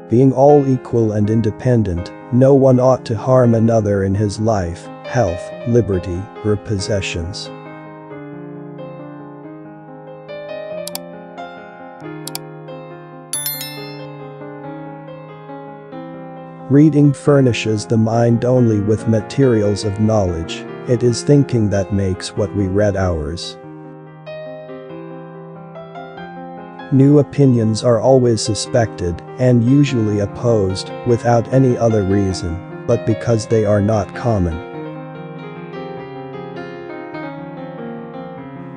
being all equal and independent, no one ought to harm another in his life, health, liberty, or possessions. Reading furnishes the mind only with materials of knowledge. It is thinking that makes what we read ours. New opinions are always suspected and usually opposed without any other reason, but because they are not common.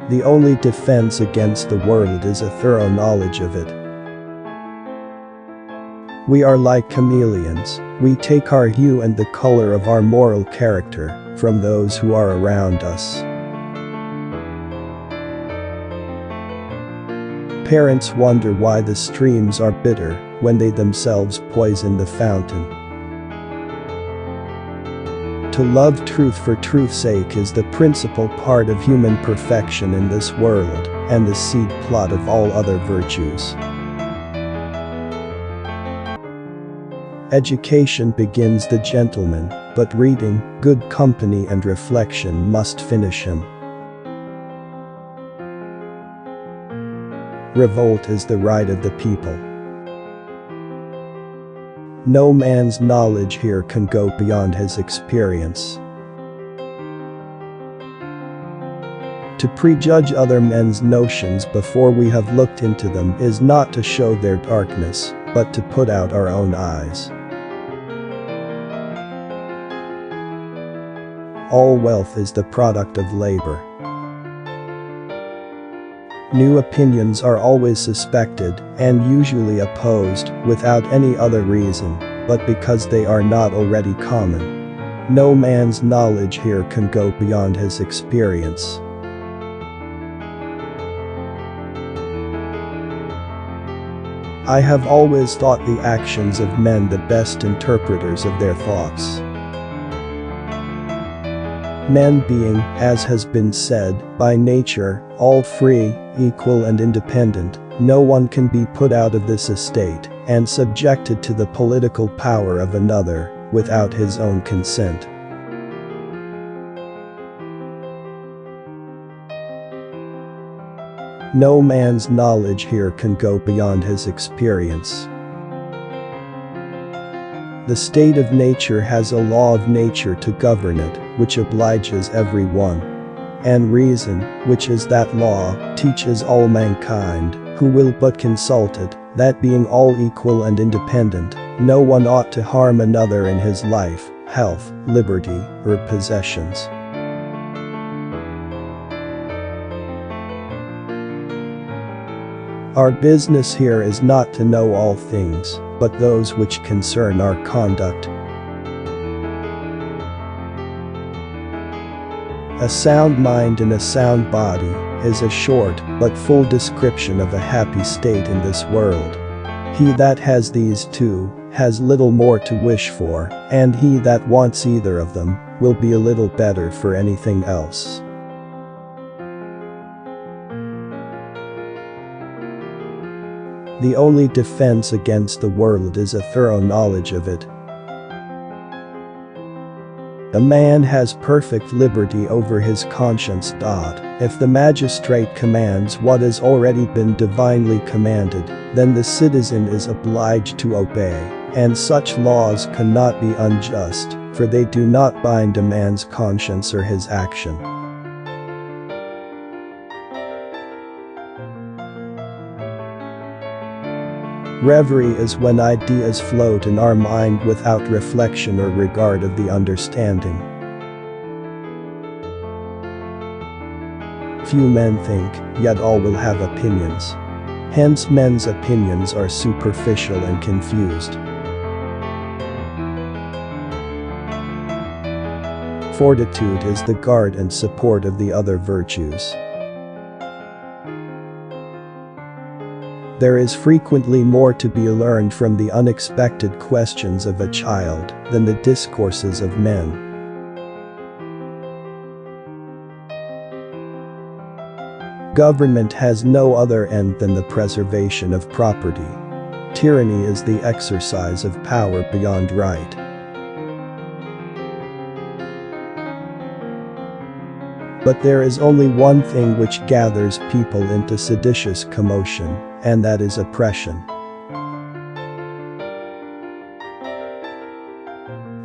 The only defense against the world is a thorough knowledge of it. We are like chameleons, we take our hue and the color of our moral character from those who are around us. Parents wonder why the streams are bitter when they themselves poison the fountain. To love truth for truth's sake is the principal part of human perfection in this world and the seed plot of all other virtues. Education begins the gentleman, but reading, good company and reflection must finish him. Revolt is the right of the people. No man's knowledge here can go beyond his experience. To prejudge other men's notions before we have looked into them is not to show their darkness, but to put out our own eyes. All wealth is the product of labor. New opinions are always suspected and usually opposed without any other reason, but because they are not already common. No man's knowledge here can go beyond his experience. I have always thought the actions of men the best interpreters of their thoughts. Men being, as has been said, by nature, all free, equal and independent, no one can be put out of this estate and subjected to the political power of another without his own consent. No man's knowledge here can go beyond his experience. The state of nature has a law of nature to govern it, which obliges every one. And reason, which is that law, teaches all mankind, who will but consult it, that being all equal and independent, no one ought to harm another in his life, health, liberty, or possessions. Our business here is not to know all things, but those which concern our conduct. A sound mind in a sound body is a short but full description of a happy state in this world. He that has these two has little more to wish for, and he that wants either of them will be a little better for anything else. The only defense against the world is a thorough knowledge of it. A man has perfect liberty over his conscience. If the magistrate commands what has already been divinely commanded, then the citizen is obliged to obey, and such laws cannot be unjust, for they do not bind a man's conscience or his action. Reverie is when ideas float in our mind without reflection or regard of the understanding. Few men think, yet all will have opinions. Hence men's opinions are superficial and confused. Fortitude is the guard and support of the other virtues. There is frequently more to be learned from the unexpected questions of a child than the discourses of men. Government has no other end than the preservation of property. Tyranny is the exercise of power beyond right. But there is only one thing which gathers people into seditious commotion, and that is oppression.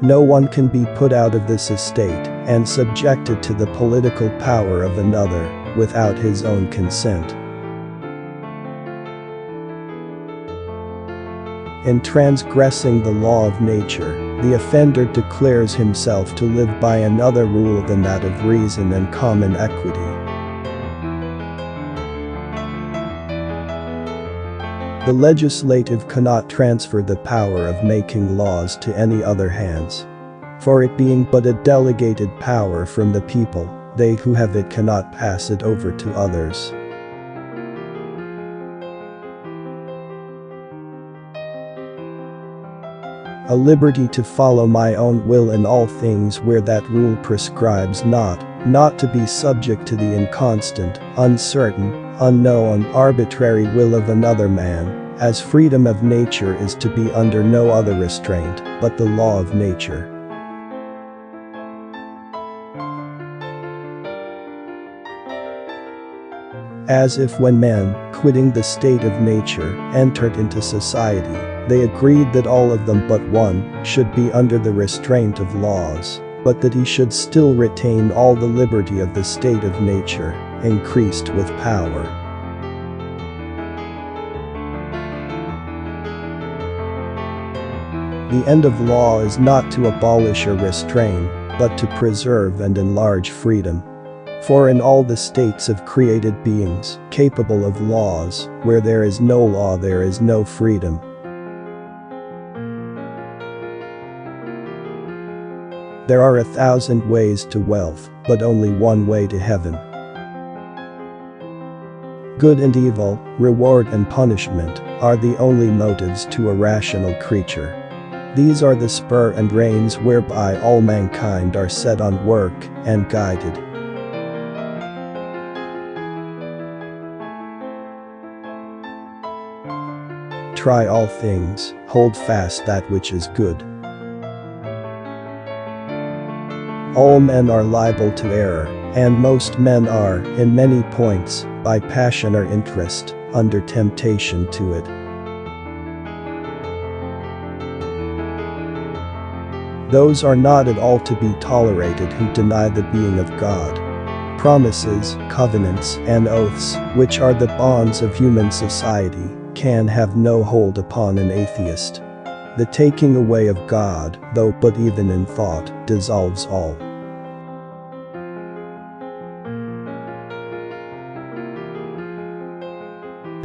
No one can be put out of this estate and subjected to the political power of another without his own consent. In transgressing the law of nature, the offender declares himself to live by another rule than that of reason and common equity. The legislative cannot transfer the power of making laws to any other hands. For it being but a delegated power from the people, they who have it cannot pass it over to others. A liberty to follow my own will in all things where that rule prescribes not to be subject to the inconstant, uncertain, unknown, arbitrary will of another man, as freedom of nature is to be under no other restraint but the law of nature. As if when men, quitting the state of nature, entered into society, they agreed that all of them but one should be under the restraint of laws, but that he should still retain all the liberty of the state of nature, increased with power. The end of law is not to abolish or restrain, but to preserve and enlarge freedom. For in all the states of created beings, capable of laws, where there is no law there is no freedom. There are 1,000 ways to wealth, but only one way to heaven. Good and evil, reward and punishment, are the only motives to a rational creature. These are the spur and reins whereby all mankind are set on work and guided. Try all things, hold fast that which is good. All men are liable to error, and most men are, in many points, by passion or interest, under temptation to it. Those are not at all to be tolerated who deny the being of God. Promises, covenants, and oaths, which are the bonds of human society, can have no hold upon an atheist. The taking away of God, though but even in thought, dissolves all.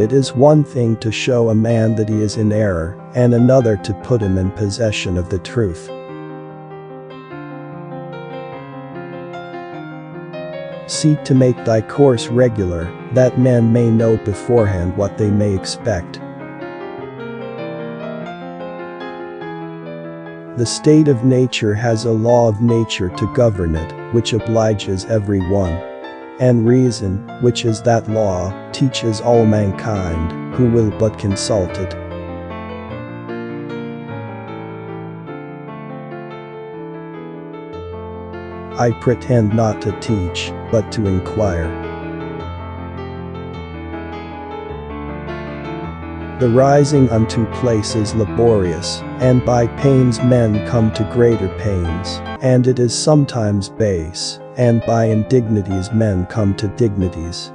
It is one thing to show a man that he is in error, and another to put him in possession of the truth. Seek to make thy course regular, that men may know beforehand what they may expect. The state of nature has a law of nature to govern it, which obliges every one. And reason, which is that law, teaches all mankind, who will but consult it. I pretend not to teach, but to inquire. The rising unto place is laborious, and by pains men come to greater pains, and it is sometimes base, and by indignities men come to dignities.